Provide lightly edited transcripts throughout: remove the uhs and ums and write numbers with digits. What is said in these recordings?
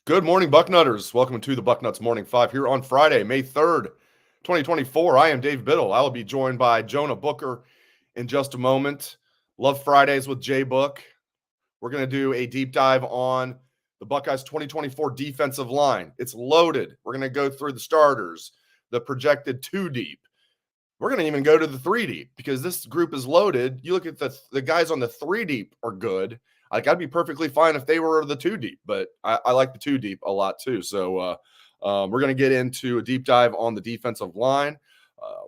Good morning, Bucknutters. Welcome to the Bucknuts Morning 5 here on Friday, May 3rd, 2024. I am Dave Biddle. I will be joined by Jonah Booker in just a moment. Love Fridays with Jay Book. We're going to do a deep dive on the Buckeyes 2024 defensive line. It's loaded. We're going to go through the starters, the projected 2 deep. We're going to even go to the 3 deep because this group is loaded. You look at the guys on the 3 deep are good. Like, I'd be perfectly fine if they were the 2 deep, but I like the 2 deep a lot too. So we're going to get into a deep dive on the defensive line.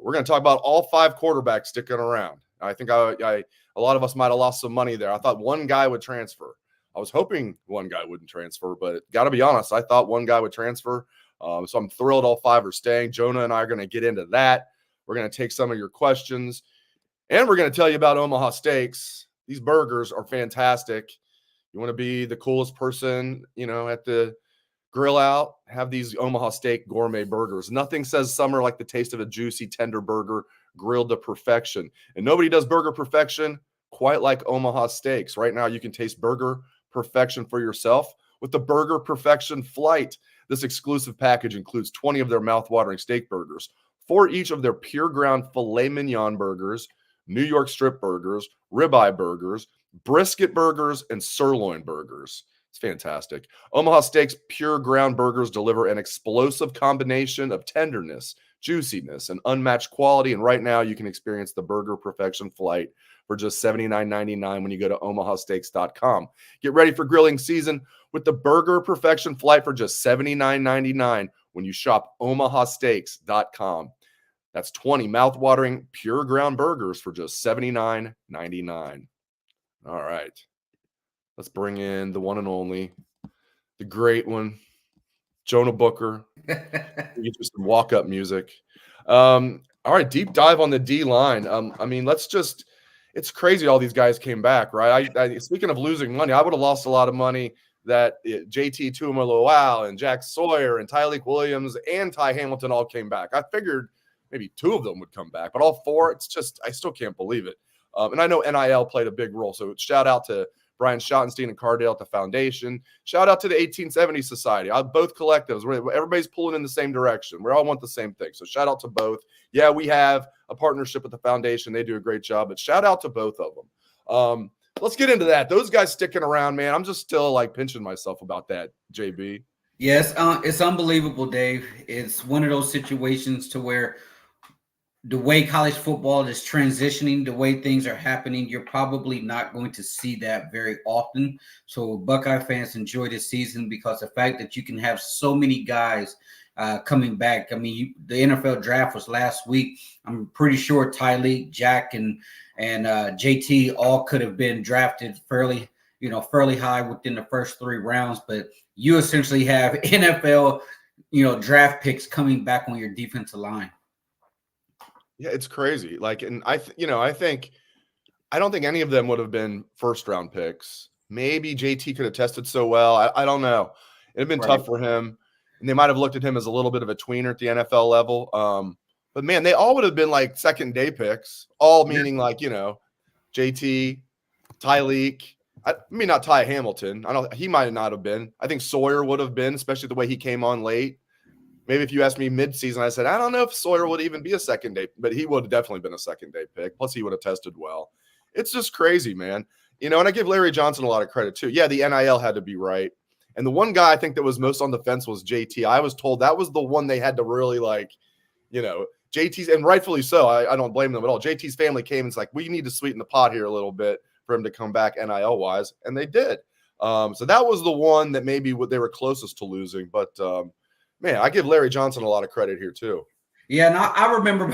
We're going to talk about all 5 quarterbacks sticking around. I think a lot of us might have lost some money there. I thought one guy would transfer. I was hoping one guy wouldn't transfer, but got to be honest, I thought one guy would transfer. So I'm thrilled all 5 are staying. Jonah and I are going to get into that. We're going to take some of your questions, and we're going to tell you about Omaha Steaks. These burgers are fantastic. You want to be the coolest person, at the grill out, have these Omaha Steak gourmet burgers. Nothing says summer like the taste of a juicy, tender burger grilled to perfection. And nobody does burger perfection quite like Omaha Steaks. Right now, you can taste burger perfection for yourself with the Burger Perfection Flight. This exclusive package includes 20 of their mouth-watering steak burgers, 4 each of their pure ground filet mignon burgers, New York strip burgers, ribeye burgers, brisket burgers, and sirloin burgers. It's fantastic. Omaha Steaks pure ground burgers deliver an explosive combination of tenderness, juiciness, and unmatched quality. And right now you can experience the Burger Perfection Flight for just $79.99 when you go to omahasteaks.com. Get ready for grilling season with the Burger Perfection Flight for just $79.99 when you shop omahasteaks.com. That's 20 mouth-watering pure ground burgers for just $79.99. All right. Let's bring in the one and only, the great one, Jonah Booker. Get you some walk-up music. All right, deep dive on the D-line. It's crazy all these guys came back, right? Speaking of losing money, I would have lost a lot of money that JT Tuimoloau and Jack Sawyer and Tyleik Williams and Ty Hamilton all came back. I figured maybe 2 of them would come back, but all 4, it's just, I still can't believe it. And I know NIL played a big role. So shout out to Brian Schottenstein and Cardale at the foundation. Shout out to the 1870 Society. Both collectives. Everybody's pulling in the same direction. We all want the same thing. So shout out to both. Yeah, we have a partnership with the foundation. They do a great job, but shout out to both of them. Let's get into that. Those guys sticking around, man. I'm just still pinching myself about that, JB. Yes, it's unbelievable, Dave. It's one of those situations to where the way college football is transitioning, the way things are happening, you're probably not going to see that very often. So Buckeye fans enjoy this season because the fact that you can have so many guys coming back. I mean, the NFL draft was last week. I'm pretty sure Tyleik, Jack, and JT all could have been drafted fairly high within the first 3 rounds. But you essentially have NFL, draft picks coming back on your defensive line. Yeah, it's crazy. I don't think any of them would have been first-round picks. Maybe JT could have tested so well. I don't know. It'd been tough for him, and they might have looked at him as a little bit of a tweener at the NFL level. But man, they all would have been second-day picks. All meaning JT, Tyleik. Not Ty Hamilton. He might not have been. I think Sawyer would have been, especially the way he came on late. Maybe if you asked me mid-season, I said, I don't know if Sawyer would even be a second-day, but he would have definitely been a second-day pick. Plus, he would have tested well. It's just crazy, man. And I give Larry Johnson a lot of credit, too. Yeah, the NIL had to be right. And the one guy I think that was most on the fence was JT. I was told that was the one they had to really, JT's, and rightfully so. I don't blame them at all. JT's family came and it's we need to sweeten the pot here a little bit for him to come back NIL-wise, and they did. So that was the one that maybe they were closest to losing, but man, I give Larry Johnson a lot of credit here too. Yeah, and I remember,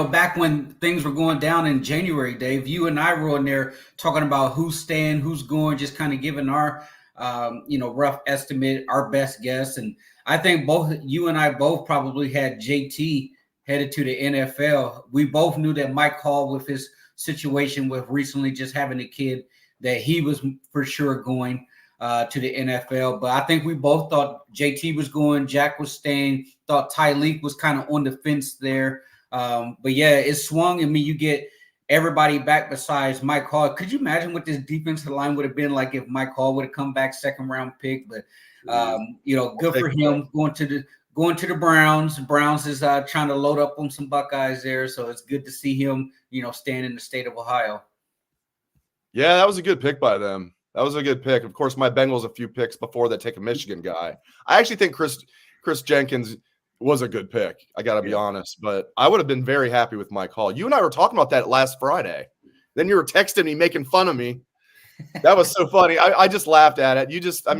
back when things were going down in January, Dave, you and I were in there talking about who's staying, who's going, just kind of giving our, rough estimate, our best guess. And I think both you and I both probably had JT headed to the NFL. We both knew that Mike Hall, with his situation with recently just having a kid, that he was for sure going to the NFL. But I think we both thought JT was going, Jack was staying, thought Tyleik was kind of on the fence there. But yeah, it swung. I mean, you get everybody back besides Mike Hall. Could you imagine what this defensive line would have been like if Mike Hall would have come back second round pick? But good for him going to the Browns. Browns is trying to load up on some Buckeyes there, so it's good to see him, staying in the state of Ohio. Yeah, that was a good pick by them. That was a good pick. Of course, my Bengals a few picks before they take a Michigan guy. I actually think Chris Jenkins was a good pick. I got to be honest, but I would have been very happy with Mike Hall. You and I were talking about that last Friday. Then you were texting me, making fun of me. That was so funny. I just laughed at it. I got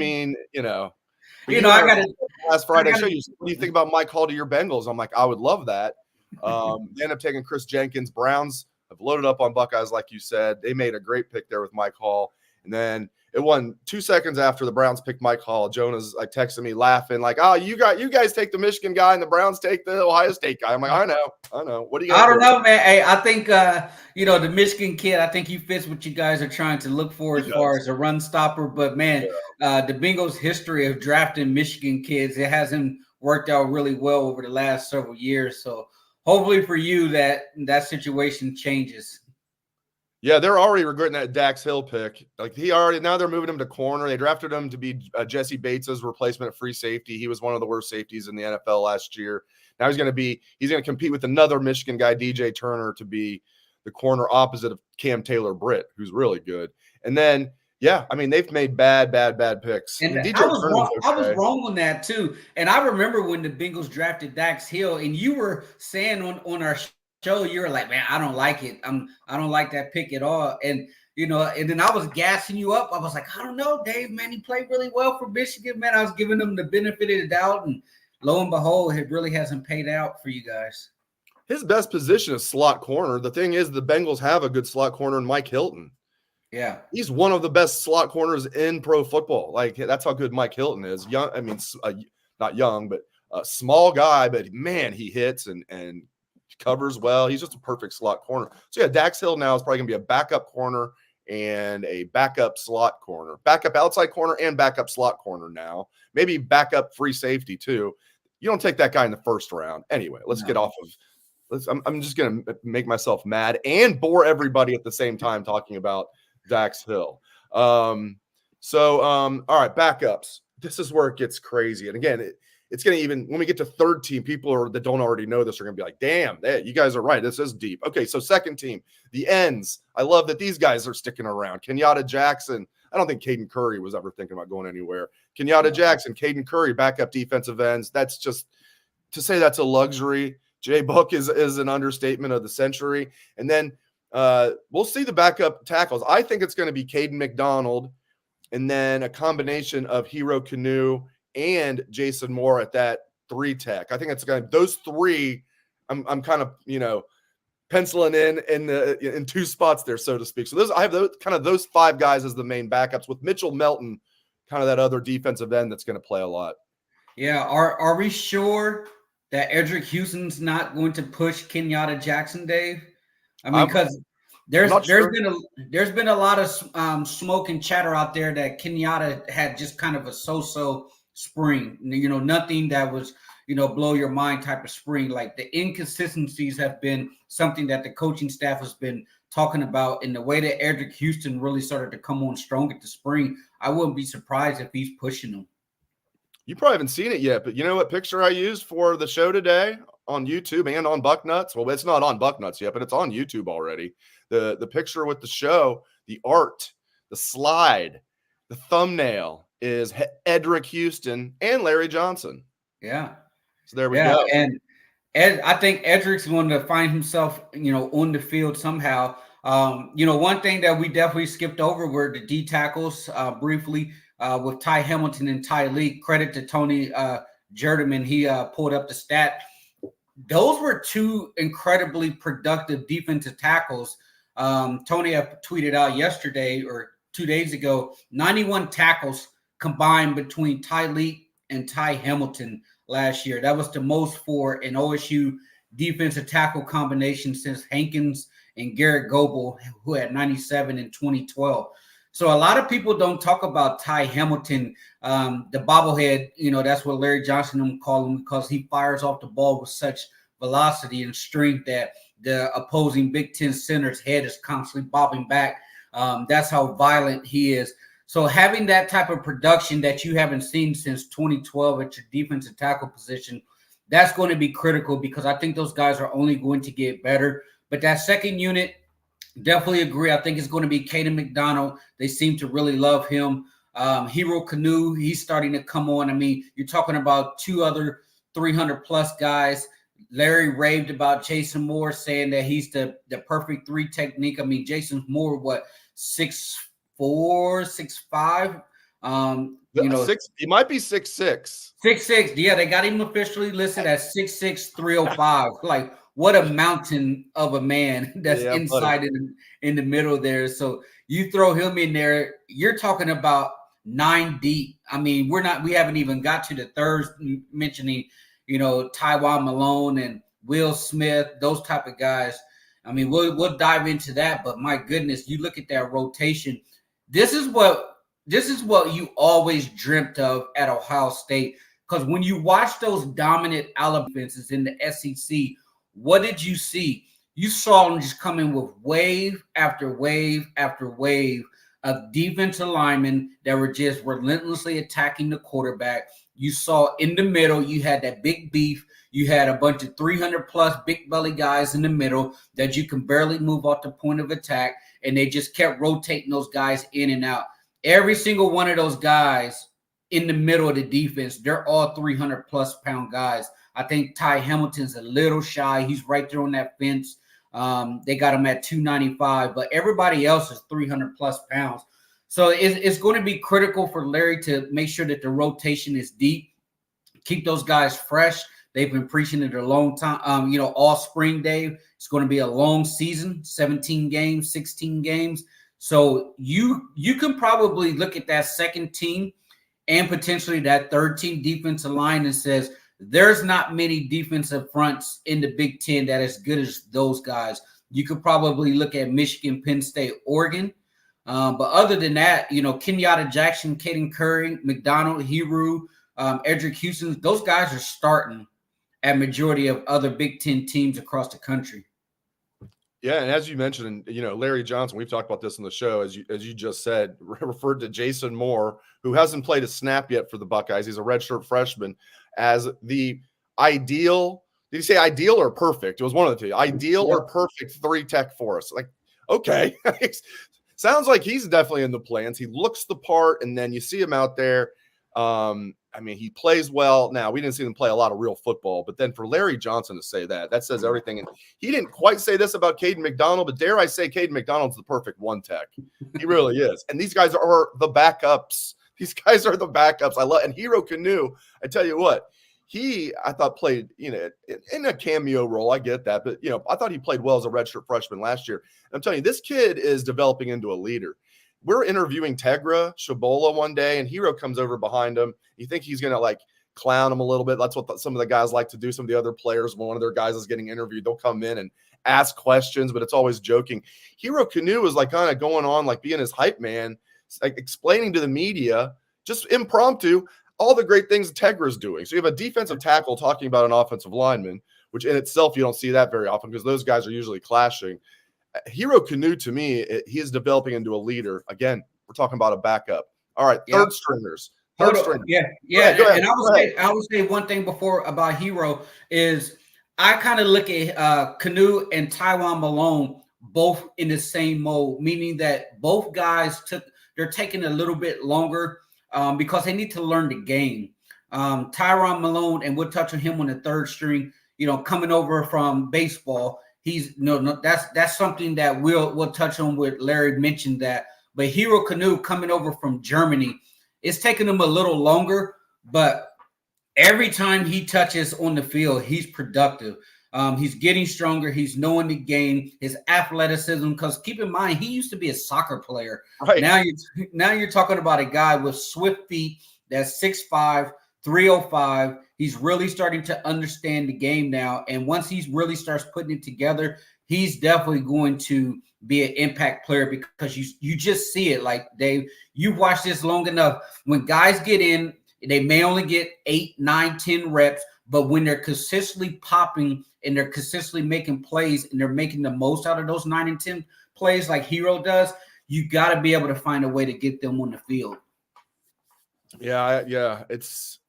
to last Friday. Show you. What do you think about Mike Hall to your Bengals? I'm like, I would love that. They end up taking Chris Jenkins. Browns have loaded up on Buckeyes, like you said. They made a great pick there with Mike Hall. And then it wasn't 2 seconds after the Browns picked Mike Hall. Jonah's like texting me laughing, like, "Oh, you guys take the Michigan guy and the Browns take the Ohio State guy." I'm like, I know. What do you? I don't know, man. Hey, I think the Michigan kid. I think he fits what you guys are trying to look for as far as a run stopper. But man, the Bengals' history of drafting Michigan kids, it hasn't worked out really well over the last several years. So hopefully for you that situation changes. Yeah, they're already regretting that Dax Hill pick. Like now they're moving him to corner. They drafted him to be Jesse Bates's replacement at free safety. He was one of the worst safeties in the NFL last year. Now he's going to compete with another Michigan guy, DJ Turner, to be the corner opposite of Cam Taylor-Britt, who's really good. And then, they've made bad picks. And I was wrong on that too. And I remember when the Bengals drafted Dax Hill, and you were saying on our show, you were like, "Man, I don't like it. I don't like that pick at all." And and then I was gassing you up. I was like, "I don't know, Dave. Man, he played really well for Michigan. Man, I was giving him the benefit of the doubt, and lo and behold, it really hasn't paid out for you guys." His best position is slot corner. The thing is, the Bengals have a good slot corner in Mike Hilton. Yeah, he's one of the best slot corners in pro football. Like, that's how good Mike Hilton is. Young, not young, but a small guy. But man, he hits and covers well. He's just a perfect slot corner. So yeah, Dax Hill now is probably gonna be a backup corner and a backup slot corner, backup outside corner and backup slot corner now. Maybe backup free safety too. You don't take that guy in the first round. Anyway, let's get off of. I'm just gonna make myself mad and bore everybody at the same time talking about Dax Hill. All right, backups. This is where it gets crazy. And again, it's going to even when we get to third team, people that don't already know this are going to be like, "Damn, you guys are right. This is deep." Okay, so second team, the ends. I love that these guys are sticking around. Kenyatta Jackson. I don't think Caden Curry was ever thinking about going anywhere. Kenyatta Jackson, Caden Curry, backup defensive ends. That's just to say that's a luxury. Jay Book is an understatement of the century. And then we'll see the backup tackles. I think it's going to be Caden McDonald, and then a combination of Hero Kanu and Jason Moore at that 3 tech. I think it's going to those 3. I'm kind of penciling in 2 spots there, so to speak. So I have those 5 guys as the main backups, with Mitchell Melton, kind of that other defensive end that's going to play a lot. Yeah, are we sure that Edric Houston's not going to push Kenyatta Jackson, Dave? I mean, because there's been a lot of smoke and chatter out there that Kenyatta had just kind of a so-so spring, nothing that was, blow your mind type of spring. Like, the inconsistencies have been something that the coaching staff has been talking about, and the way that Edric Houston really started to come on strong at the spring, I wouldn't be surprised if he's pushing them. You probably haven't seen it yet, but you know what picture I used for the show today on YouTube and on Bucknuts? Well, it's not on Bucknuts yet, but it's on YouTube already. The picture with the show, the art, the slide, the thumbnail is Edric Houston and Larry Johnson. Yeah. So there we go. And I think Edric's going to find himself, on the field somehow. One thing that we definitely skipped over were the D tackles briefly with Ty Hamilton and Ty Lee. Credit to Tony Jerdeman. He pulled up the stat. Those were 2 incredibly productive defensive tackles. Tony tweeted out yesterday or 2 days ago, 91 tackles combined between Ty Lee and Ty Hamilton last year. That was the most for an OSU defensive tackle combination since Hankins and Garrett Goebel, who had 97 in 2012. So a lot of people don't talk about Ty Hamilton, the bobblehead. That's what Larry Johnson call him, because he fires off the ball with such velocity and strength that the opposing Big Ten center's head is constantly bobbing back. That's how violent he is. So having that type of production that you haven't seen since 2012 at your defensive tackle position, that's going to be critical because I think those guys are only going to get better. But that second unit, definitely agree. I think it's going to be Caden McDonald. They seem to really love him. Hero Canoe, he's starting to come on. I mean, you're talking about two other 300-plus guys. Larry raved about Jason Moore, saying that he's the perfect three technique. I mean, Jason Moore, 6'4", 6'5"? He might be 6'6". 6'6". Yeah, they got him officially listed as 6'6", 305. Like, what a mountain of a man that's inside in the middle there. So you throw him in there, you're talking about 9 deep. I mean, we haven't even got to the thirds, mentioning, Tywon Malone and Will Smith, those type of guys. I mean, we'll dive into that, but my goodness, you look at that rotation. This is what you always dreamt of at Ohio State, because when you watch those dominant Alabama defenses in the SEC, what did you see? You saw them just come in with wave after wave after wave of defensive linemen that were just relentlessly attacking the quarterback. You saw in the middle, you had that big beef. You had a bunch of 300-plus big belly guys in the middle that you can barely move off the point of attack, and they just kept rotating those guys in and out. Every single one of those guys in the middle of the defense, they're all 300-plus pound guys. I think Ty Hamilton's a little shy. He's right there on that fence. They got him at 295, but everybody else is 300-plus pounds. So it's going to be critical for Larry to make sure that the rotation is deep, keep those guys fresh. They've been preaching it a long time, all spring, Dave. It's going to be a long season, 17 games, 16 games. So you can probably look at that second team and potentially that third team defensive line and says, there's not many defensive fronts in the Big Ten that are as good as those guys. You could probably look at Michigan, Penn State, Oregon. But other than that, Kenyatta Jackson, Caden Curry, McDonald, Hero, Edric Houston, those guys are starting at majority of other Big Ten teams across the country. Yeah, and as you mentioned, Larry Johnson, we've talked about this on the show, as you just said, referred to Jason Moore, who hasn't played a snap yet for the Buckeyes. He's a redshirt freshman, as the ideal. Did you say ideal or perfect? It was one of the two. Ideal or perfect 3-tech for us. Like, okay. Sounds like he's definitely in the plans. He looks the part, and then you see him out there. He plays well. Now, we didn't see him play a lot of real football, but then for Larry Johnson to say that says everything. And he didn't quite say this about Caden McDonald, but dare I say Caden McDonald's the perfect 1-tech. He really is. And these guys are the backups. I love, and Hero Canoe, I tell you what, I thought played, in a cameo role. I get that, but I thought he played well as a redshirt freshman last year. And I'm telling you, this kid is developing into a leader. We're interviewing Tegra Shabola one day, and Hero comes over behind him. You think he's going to clown him a little bit. That's what some of the guys like to do. Some of the other players, when one of their guys is getting interviewed, they'll come in and ask questions, but it's always joking. Hero Canoe is kind of going on, being his hype man, explaining to the media, just impromptu, all the great things Tegra is doing. So you have a defensive tackle talking about an offensive lineman, which in itself, you don't see that very often because those guys are usually clashing. Hero Canoe, to me, he is developing into a leader. Again, we're talking about a backup. All right, third stringers. Yeah. Go ahead. And I would say one thing before about Hero is I kind of look at Canoe and Tywon Malone both in the same mode, meaning that both guys they're taking a little bit longer because they need to learn the game. Tywon Malone, and we'll touch on him on the third string, coming over from baseball. He's that's something that we'll touch on with Larry mentioned that. But Hero Canoe coming over from Germany, it's taking him a little longer, but every time he touches on the field, he's productive. He's getting stronger. He's knowing the game, his athleticism. Because keep in mind, he used to be a soccer player. Right. Now you're talking about a guy with swift feet that's 6'5", 305. He's really starting to understand the game now. And once he really starts putting it together, he's definitely going to be an impact player because you just see it. Like, Dave, you've watched this long enough. When guys get in, they may only get 8, 9, 10 reps, but when they're consistently popping and they're consistently making plays and they're making the most out of those 9 and 10 plays like Hero does, you got to be able to find a way to get them on the field. Yeah. It's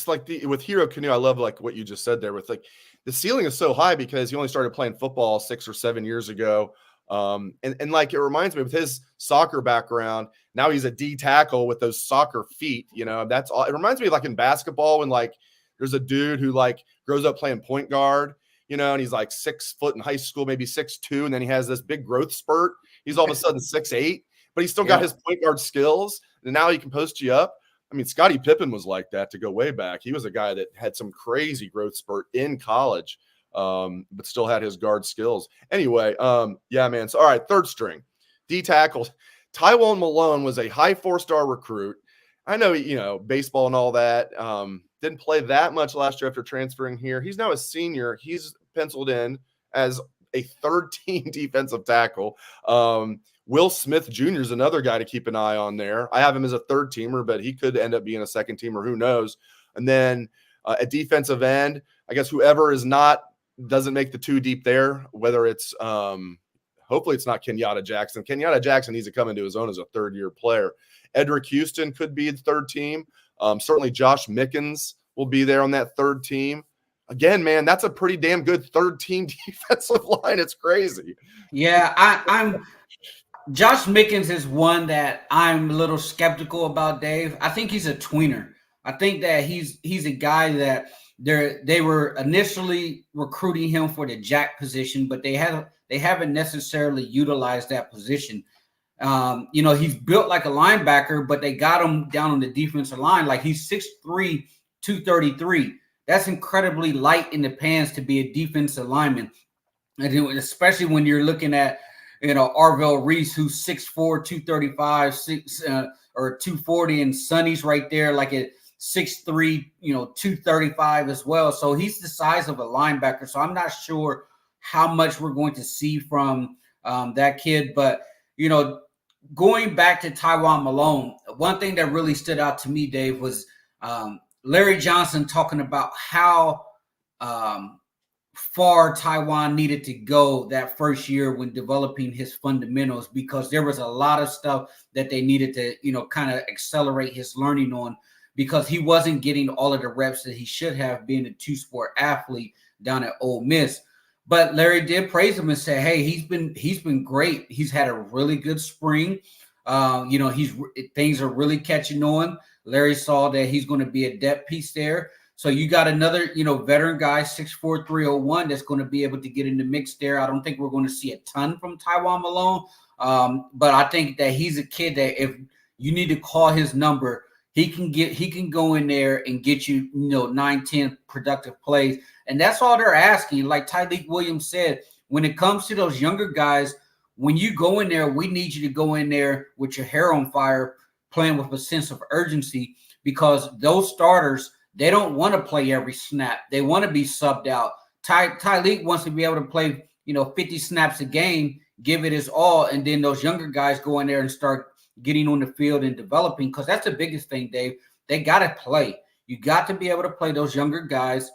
like with Hero Canoe, I love like what you just said there with like the ceiling is so high because he only started playing football 6 or 7 years ago. And like, it reminds me with his soccer background, now he's a D tackle with those soccer feet, that's all. It reminds me of like in basketball when like there's a dude who like grows up playing point guard, and he's like 6 foot in high school, maybe 6'2", and then he has this big growth spurt. He's all of a sudden 6'8", but he's still got his point guard skills, and now he can post you up. I mean, Scottie Pippen was like that to go way back. He was a guy that had some crazy growth spurt in college, but still had his guard skills. Anyway, yeah, man. So, all right, third string, D tackle. Tywone Malone was a high 4-star recruit. I know, baseball and all that. Didn't play that much last year after transferring here. He's now a senior. He's penciled in as a third-team defensive tackle. Will Smith Jr. is another guy to keep an eye on there. I have him as a third-teamer, but he could end up being a second-teamer. Who knows? And then at defensive end, I guess whoever doesn't make the 2 deep there, whether it's hopefully it's not Kenyatta Jackson. Kenyatta Jackson needs to come into his own as a third-year player. Edric Houston could be the third team. Certainly Josh Mickens will be there on that third team. Again, man, that's a pretty damn good third-team defensive line. It's crazy. Yeah, I'm Josh Mickens is one that I'm a little skeptical about, Dave. I think he's a tweener. I think that he's a guy that they were initially recruiting him for the jack position, but they haven't necessarily utilized that position. He's built like a linebacker, but they got him down on the defensive line. Like he's 6'3", 233. That's incredibly light in the pants to be a defensive lineman. And especially when you're looking at, Arvell Reese, who's 6'4", 235, 240, and Sonny's right there like at 6'3", 235 as well. So he's the size of a linebacker. So I'm not sure how much we're going to see from that kid. But, going back to Tywone Malone, one thing that really stood out to me, Dave, was Larry Johnson talking about how far Tywone needed to go that first year when developing his fundamentals, because there was a lot of stuff that they needed to, kind of accelerate his learning on, because he wasn't getting all of the reps that he should have being a 2-sport athlete down at Ole Miss. But Larry did praise him and say, hey, he's been great. He's had a really good spring. Things are really catching on. Larry saw that he's going to be a depth piece there. So you got another, veteran guy, 6'4", 301, that's going to be able to get in the mix there. I don't think we're going to see a ton from Tywone Malone, but I think that he's a kid that if you need to call his number, he can go in there and get you, 9, 10 productive plays. And that's all they're asking. Like Tyleik Williams said, when it comes to those younger guys, when you go in there, we need you to go in there with your hair on fire, playing with a sense of urgency, because those starters, they don't want to play every snap. They want to be subbed out. Tyleik wants to be able to play, 50 snaps a game, give it his all, and then those younger guys go in there and start getting on the field and developing, because that's the biggest thing, Dave. They got to play. You got to be able to play those younger guys.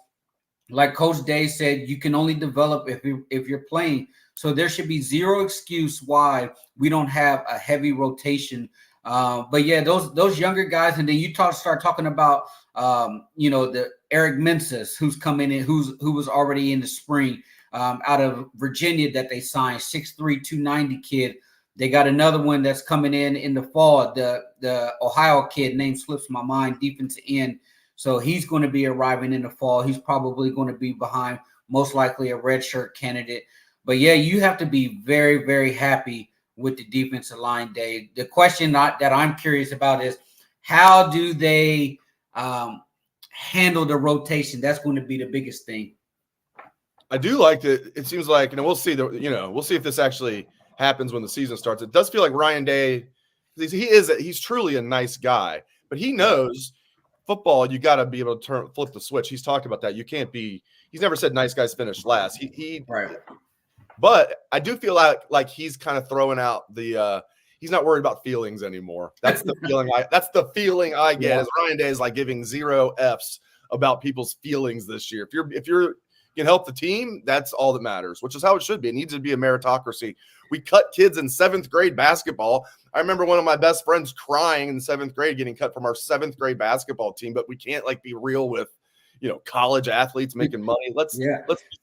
Like Coach Day said, you can only develop if you're playing. So there should be zero excuse why we don't have a heavy rotation. But yeah, those younger guys, and then you start talking about the Eric Mensah, who's coming in, who was already in the spring out of Virginia that they signed, 6'3", 290 kid. They got another one that's coming in the fall, the Ohio kid, name slips my mind, defensive end. So he's going to be arriving in the fall. He's probably going to be behind, most likely, a redshirt candidate. But yeah, you have to be very, very happy with the defensive line, Dave. The question that I'm curious about is, how do they handle the rotation? That's going to be the biggest thing. I do like that. It seems like, we'll see we'll see if this actually happens when the season starts. It does feel like Ryan Day, he's truly a nice guy, but he knows football, you got to be able to flip the switch. He's talked about that. You can't be. He's never said nice guys finish last. Right. But I do feel like he's kind of throwing out the. He's not worried about feelings anymore. That's the feeling. That's the feeling I get. As Ryan Day is like giving 0 Fs about people's feelings this year. If you're can help the team, that's all that matters, which is how it should be. It needs to be a meritocracy. We cut kids in 7th grade basketball. I remember one of my best friends crying in 7th grade, getting cut from our 7th grade basketball team, but we can't be real with, college athletes making money. Let's be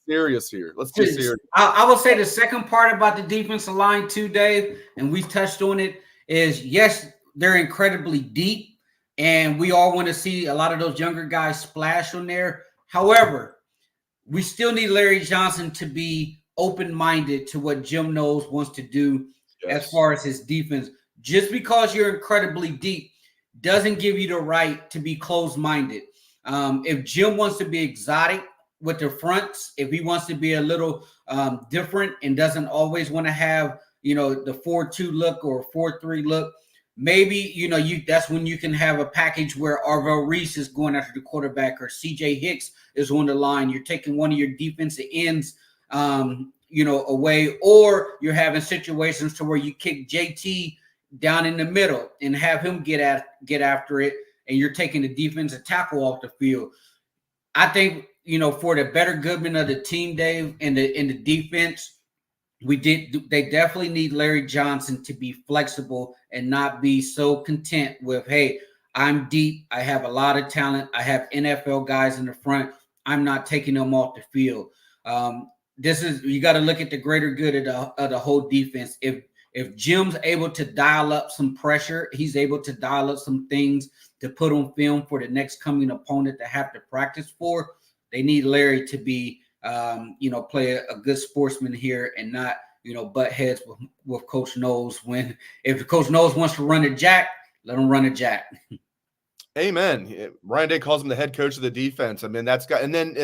serious here. Let's be serious. I will say the second part about the defensive line too, Dave, and we've touched on it, is yes, they're incredibly deep, and we all want to see a lot of those younger guys splash on there. However, we still need Larry Johnson to be open-minded to what Jim Knowles wants to do as far as his defense. Just because you're incredibly deep doesn't give you the right to be closed-minded. If Jim wants to be exotic with the fronts, if he wants to be a little different and doesn't always want to have, the 4-2 look or 4-3 look, maybe, that's when you can have a package where Arvell Reese is going after the quarterback or CJ Hicks is on the line. You're taking one of your defensive ends, away, or you're having situations to where you kick JT down in the middle and have him get after it, and you're taking the defensive tackle off the field. I think, for the better goodman of the team, Dave, and the defense, they definitely need Larry Johnson to be flexible and not be so content with, hey, I'm deep, I have a lot of talent, I have NFL guys in the front, I'm not taking them off the field. You got to look at the greater good of the whole defense. If Jim's able to dial up some pressure, he's able to dial up some things to put on film for the next coming opponent to have to practice for. They need Larry to be, play a good sportsman here and not, butt heads with Coach Knowles. If Coach Knowles wants to run a jack, let him run a jack. Amen. Ryan Day calls him the head coach of the defense. I mean, and then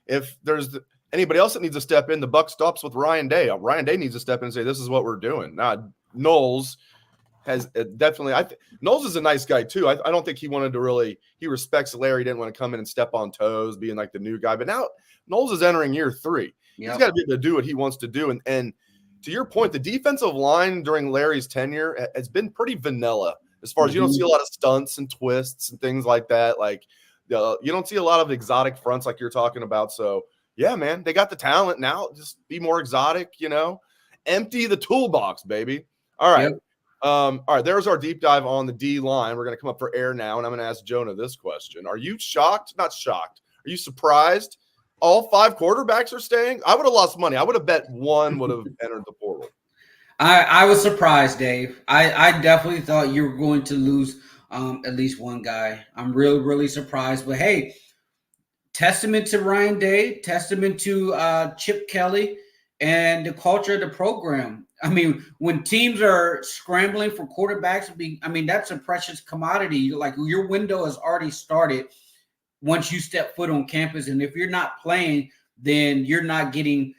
if there's anybody else that needs to step in, the buck stops with Ryan Day. Ryan Day needs to step in and say, this is what we're doing. Now, Knowles has definitely Knowles is a nice guy too. I don't think he wanted to really, he respects Larry, didn't want to come in and step on toes, being like the new guy. But now Knowles is entering year 3. He's got to be able to do what he wants to do. And to your point, the defensive line during Larry's tenure has been pretty vanilla as far as you don't see a lot of stunts and twists and things like that. Like you don't see a lot of exotic fronts like you're talking about. So yeah, man, they got the talent now. Just be more exotic, empty the toolbox, baby. All right. Yep. All right, there's our deep dive on the D-line. We're going to come up for air now, and I'm going to ask Jonah this question. Are you shocked? Not shocked. Are you surprised all 5 quarterbacks are staying? I would have lost money. I would have bet one would have entered the portal. I was surprised, Dave. I definitely thought you were going to lose at least one guy. I'm really, really surprised. But, hey, testament to Ryan Day, testament to Chip Kelly, and the culture of the program. I mean, when teams are scrambling for quarterbacks, that's a precious commodity. Like, your window has already started once you step foot on campus. And if you're not playing, then you're not getting,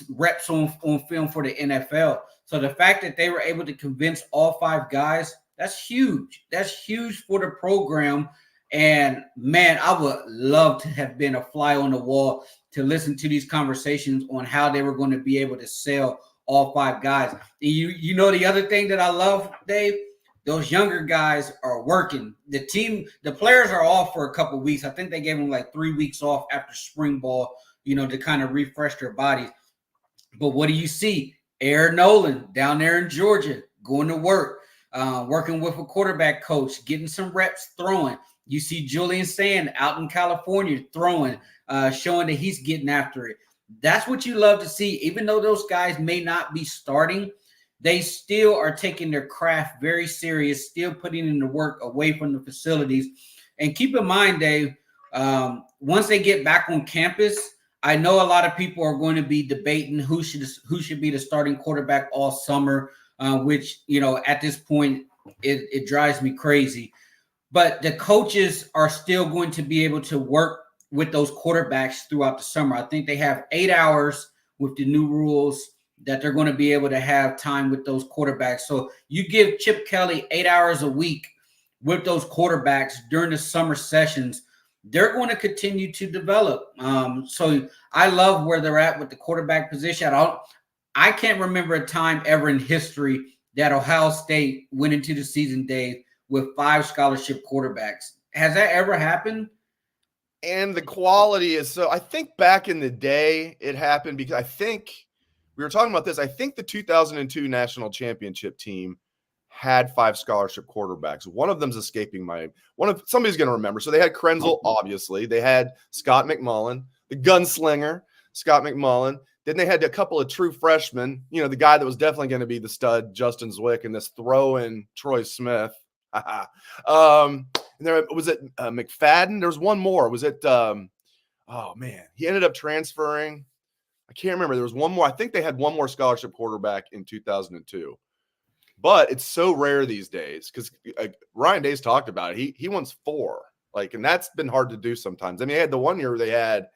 reps on film for the NFL. So the fact that they were able to convince all 5 guys, that's huge. That's huge for the program. And, man, I would love to have been a fly on the wall to listen to these conversations on how they were going to be able to sell all 5 guys. And the other thing that I love, Dave, those younger guys are working. The players are off for a couple of weeks. I think they gave them like 3 weeks off after spring ball, to kind of refresh their bodies. But what do you see? Aaron Nolan down there in Georgia going to work, working with a quarterback coach, getting some reps throwing. You see Julian Sand out in California throwing, showing that he's getting after it. That's what you love to see. Even though those guys may not be starting, they still are taking their craft very serious, still putting in the work away from the facilities. And keep in mind, Dave, once they get back on campus, I know a lot of people are going to be debating who should be the starting quarterback all summer, which, at this point, it drives me crazy. But the coaches are still going to be able to work with those quarterbacks throughout the summer. I think they have 8 hours with the new rules that they're going to be able to have time with those quarterbacks. So you give Chip Kelly 8 hours a week with those quarterbacks during the summer sessions, they're going to continue to develop. So I love where they're at with the quarterback position. I can't remember a time ever in history that Ohio State went into the season, Dave, with 5 scholarship quarterbacks. Has that ever happened? And the quality is so. I think back in the day, it happened because I think we were talking about this. I think the 2002 national championship team had 5 scholarship quarterbacks. One of them's escaping my somebody's going to remember. So they had Krenzel, obviously. They had Scott McMullen, the gunslinger, Scott McMullen. Then they had a couple of true freshmen. You know, the guy that was definitely going to be the stud, Justin Zwick, and this throw-in Troy Smith. And there was it McFadden. There was one more. Was it? Oh man, he ended up transferring. I can't remember. There was one more. I think they had one more scholarship quarterback in 2002. But it's so rare these days because Ryan Day's talked about it. He wants 4, and that's been hard to do sometimes. I mean, they had the one year where they had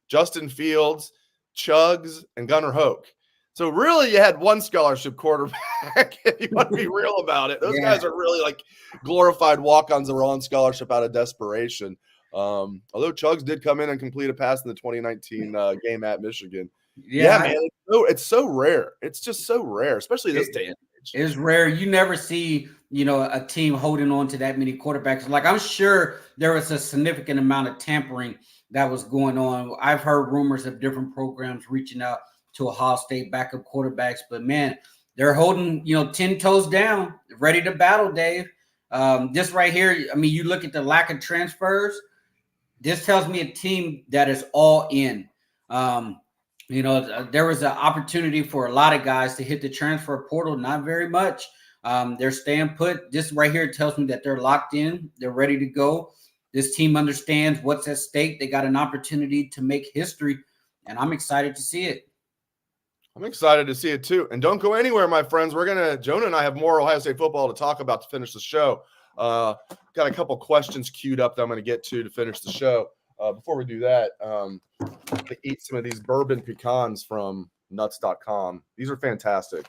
Justin Fields, Chugs, and Gunnar Hoke. So really, you had 1 scholarship quarterback. If you want to be real about it, those guys are really like glorified walk-ons that were on scholarship out of desperation. Although Chugs did come in and complete a pass in the 2019 game at Michigan. Yeah, man, it's so rare. It's just so rare, especially this day and age. It's rare. You never see, a team holding on to that many quarterbacks. Like, I'm sure there was a significant amount of tampering that was going on. I've heard rumors of different programs reaching out to Ohio State backup quarterbacks, but man, they're holding, 10 toes down, ready to battle, Dave. This right here, I mean, you look at the lack of transfers. This tells me a team that is all in. There was an opportunity for a lot of guys to hit the transfer portal, not very much. They're staying put. This right here tells me that they're locked in. They're ready to go. This team understands what's at stake. They got an opportunity to make history, and I'm excited to see it. I'm excited to see it too. And don't go anywhere, my friends. Jonah and I have more Ohio State football to talk about to finish the show. Got a couple questions queued up that I'm going to get to finish the show. Before we do that, to eat some of these bourbon pecans from nuts.com. These are fantastic.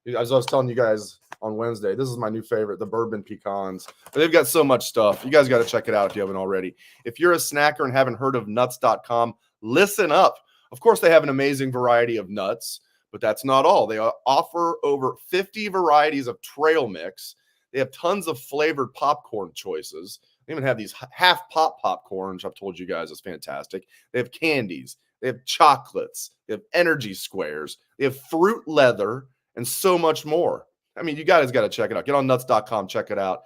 As I was telling you guys on Wednesday, this is my new favorite, the bourbon pecans. They've got so much stuff. You guys got to check it out if you haven't already. If you're a snacker and haven't heard of nuts.com, listen up. Of course, they have an amazing variety of nuts, but that's not all. They offer over 50 varieties of trail mix. They have tons of flavored popcorn choices. They even have these half pop popcorn, which I've told you guys is fantastic. They have candies. They have chocolates. They have energy squares. They have fruit leather and so much more. I mean, you guys got to check it out. Get on nuts.com. Check it out.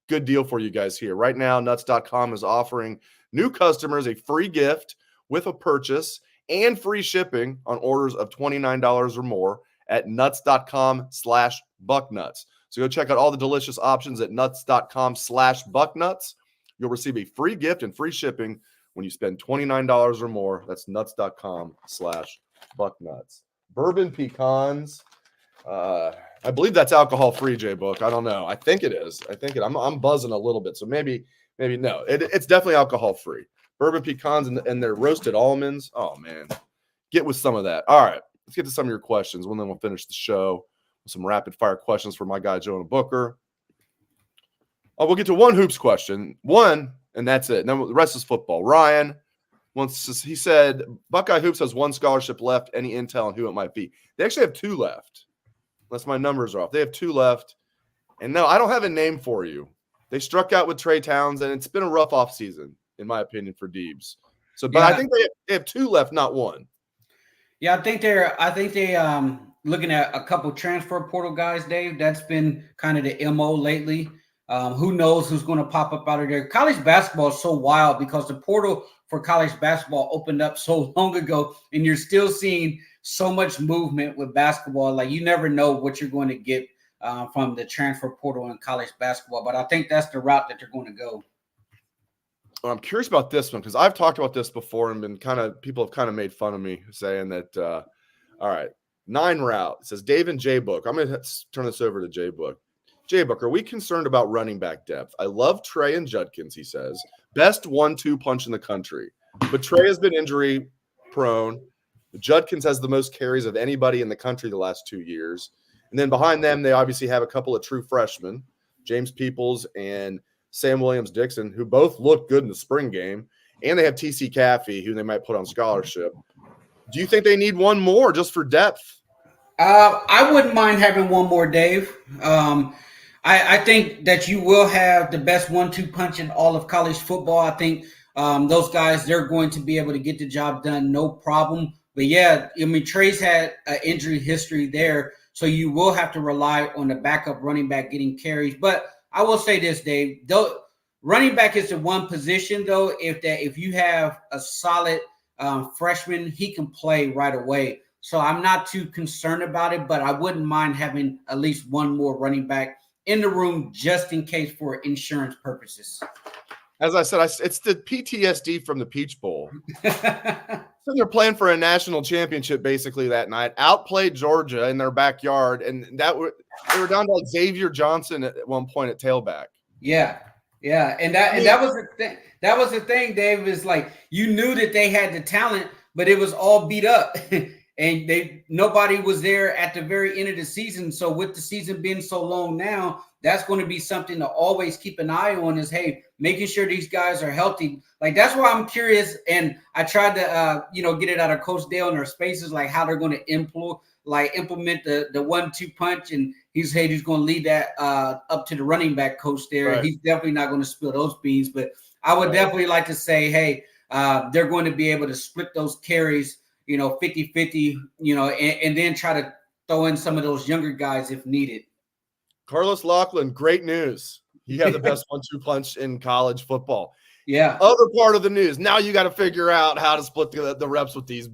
Good deal for you guys here. Right now, nuts.com is offering new customers a free gift with a purchase and free shipping on orders of $29 or more at nuts.com/bucknuts. So go check out all the delicious options at nuts.com/bucknuts. You'll receive a free gift and free shipping when you spend $29 or more. That's nuts.com/bucknuts. Bourbon pecans. I believe that's alcohol-free, J-Book. I don't know. I think it is. I'm buzzing a little bit. So maybe no. It's definitely alcohol-free. Bourbon pecans and their roasted almonds. Oh, man. Get with some of that. All right. Let's get to some of your questions. And then we'll finish the show with some rapid-fire questions for my guy, Jonah Booker. We'll get to one hoops question. One, and that's it. And then the rest is football. Ryan he said, Buckeye Hoops has 1 scholarship left. Any intel on who it might be? They actually have 2 left. Unless my numbers are off. They have 2 left. And no, I don't have a name for you. They struck out with Trey Towns, and it's been a rough offseason, in my opinion, for Deebs. So, but I think they have 2 left, not 1. Yeah, I think they looking at a couple transfer portal guys, Dave. That's been kind of the MO lately. Who knows who's going to pop up out of there? College basketball is so wild because the portal for college basketball opened up so long ago, and you're still seeing so much movement with basketball. Like, you never know what you're going to get from the transfer portal in college basketball. But I think that's the route that they're going to go. Well, I'm curious about this one because I've talked about this before and people have kind of made fun of me saying that, all right, 9 route. It says Dave and J-Book. I'm going to turn this over to J-Book. J-Book, are we concerned about running back depth? I love Trey and Judkins, he says. Best 1-2 punch in the country. But Trey has been injury prone. Judkins has the most carries of anybody in the country the last 2 years. And then behind them, they obviously have a couple of true freshmen, James Peoples and Sam Williams-Dixon, who both looked good in the spring game. And they have T.C. Caffey, who they might put on scholarship. Do you think they need one more just for depth? I wouldn't mind having one more, Dave. I think that you will have the best 1-2 punch in all of college football. I think those guys, they're going to be able to get the job done, no problem. But yeah, I mean, Trey's had an injury history there, so you will have to rely on the backup running back getting carries. But I will say this, Dave, though, running back is the one position, though, if you have a solid freshman, he can play right away. So I'm not too concerned about it, but I wouldn't mind having at least one more running back in the room just in case for insurance purposes. As I said, it's the PTSD from the Peach Bowl. So they're playing for a national championship basically that night. Outplayed Georgia in their backyard, and they were down to like Xavier Johnson at one point at tailback. Yeah, and that was the thing. That was the thing, Dave. Is like you knew that they had the talent, but it was all beat up, and nobody was there at the very end of the season. So with the season being so long now, that's going to be something to always keep an eye on. Is hey, making sure these guys are healthy. Like that's why I'm curious, and I tried to get it out of Coach Dale in their spaces, like how they're going to implement the 1-2 punch, and he's going to lead that up to the running back coach there. Right. He's definitely not going to spill those beans, but I would definitely like to say, hey, they're going to be able to split those carries, 50-50, and then try to throw in some of those younger guys if needed. Carlos Lachlan, great news. He had the best 1-2 punch in college football. Yeah. Other part of the news. Now you got to figure out how to split the reps with these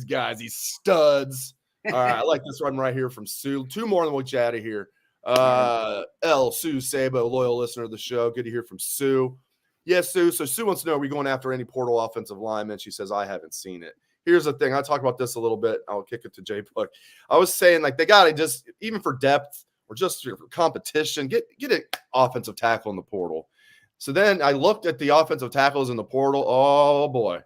guys, these studs. All right, I like this one right here from Sue. Two more, and then we'll get out of here. Sue Sabo, loyal listener of the show. Good to hear from Sue. Yes, Sue. So Sue wants to know, are we going after any portal offensive linemen? She says, I haven't seen it. Here's the thing. I talked about this a little bit. I'll kick it to Jay Book. I was saying, like, they got to just, even for depth or just for competition, get an offensive tackle in the portal. So then I looked at the offensive tackles in the portal. Oh, boy.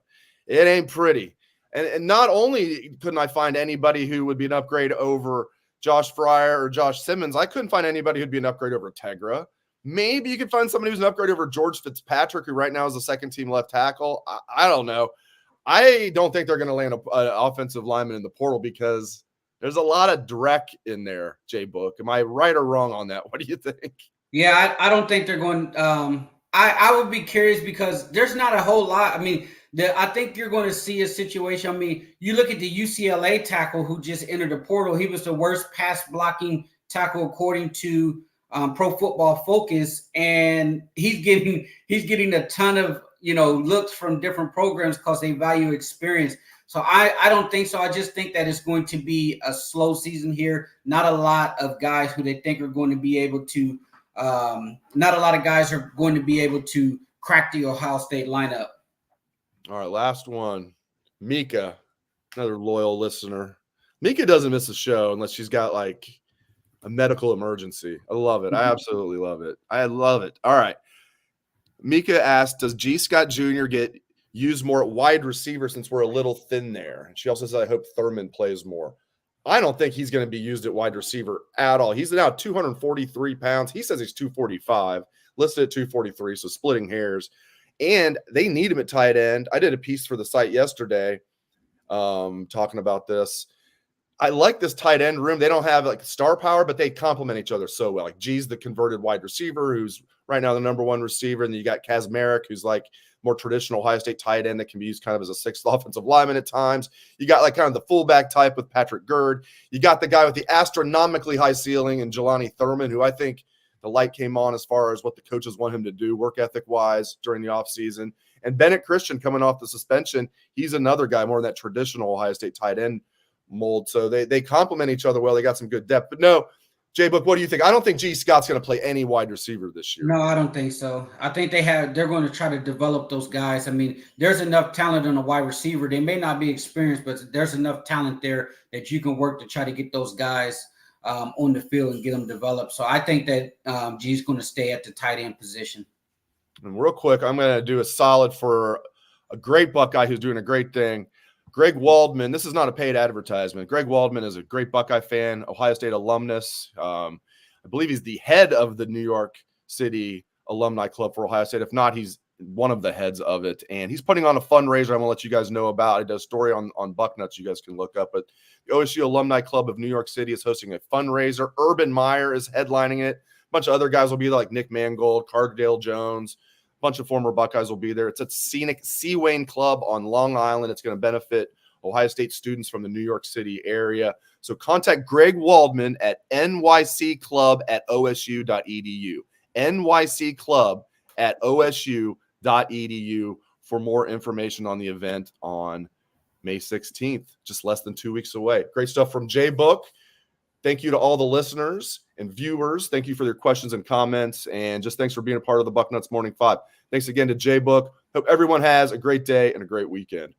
It ain't pretty. And not only couldn't I find anybody who would be an upgrade over Josh Fryer or Josh Simmons, I couldn't find anybody who'd be an upgrade over Tegra. Maybe you could find somebody who's an upgrade over George Fitzpatrick, who right now is the second-team left tackle. I don't know. I don't think they're going to land an offensive lineman in the portal because there's a lot of Drek in there, Jay Book. Am I right or wrong on that? What do you think? Yeah, I don't think they're going I would be curious because there's not a whole lot. I mean, I think you're going to see a situation. I mean, you look at the UCLA tackle who just entered the portal. He was the worst pass blocking tackle according to Pro Football Focus, and he's getting a ton of looks from different programs because they value experience. So I don't think so. I just think that it's going to be a slow season here. Not a lot of guys who they think are going to be able to. Not a lot of guys are going to be able to crack the Ohio State lineup. All right, last one. Mika, another loyal listener. Mika doesn't miss a show unless she's got like a medical emergency. I love it. I absolutely love it. I love it. All right. Mika asked, does G. Scott Jr. get used more at wide receiver since we're a little thin there? And she also says, I hope Thurman plays more. I don't think he's going to be used at wide receiver at all. He's now 243 pounds. He says he's 245, listed at 243, so splitting hairs. And they need him at tight end. I did a piece for the site yesterday talking about this. I like this tight end room. They don't have like star power, but they complement each other so well. Like G's the converted wide receiver who's right now the number one receiver. And then you got Kazmarek, who's like more traditional Ohio State tight end that can be used kind of as a sixth offensive lineman at times. You got like kind of the fullback type with Patrick Gerd. You got the guy with the astronomically high ceiling and Jelani Thurman, who I think the light came on as far as what the coaches want him to do work ethic wise during the offseason. And Bennett Christian coming off the suspension. He's another guy more in that traditional Ohio State tight end mold. So they complement each other well. They got some good depth. But no, Jay Book, what do you think? I don't think G. Scott's going to play any wide receiver this year. No, I don't think so. I think they're going to try to develop those guys. I mean, there's enough talent on a wide receiver. They may not be experienced, but there's enough talent there that you can work to try to get those guys on the field and get them developed. So I think that G's going to stay at the tight end position. And real quick, I'm going to do a solid for a great Buckeye who's doing a great thing. Greg Waldman, this is not a paid advertisement. Greg Waldman is a great Buckeye fan, Ohio State alumnus. I believe he's the head of the New York City Alumni Club for Ohio State. If not, he's one of the heads of it. And he's putting on a fundraiser I'm going to let you guys know about. He does a story on Bucknuts you guys can look up. But the OSU Alumni Club of New York City is hosting a fundraiser. Urban Meyer is headlining it. A bunch of other guys will be there, like Nick Mangold, Cardale Jones, bunch of former Buckeyes will be there. It's at Scenic Seawain Club on Long Island. It's going to benefit Ohio State students from the New York City area. So contact Greg Waldman at nycclub@osu.edu. nycclub@osu.edu for more information on the event on May 16th, just less than 2 weeks away. Great stuff from Jay Book. Thank you to all the listeners and viewers. Thank you for your questions and comments. And just thanks for being a part of the Bucknuts Morning 5. Thanks again to Jay Book. Hope everyone has a great day and a great weekend.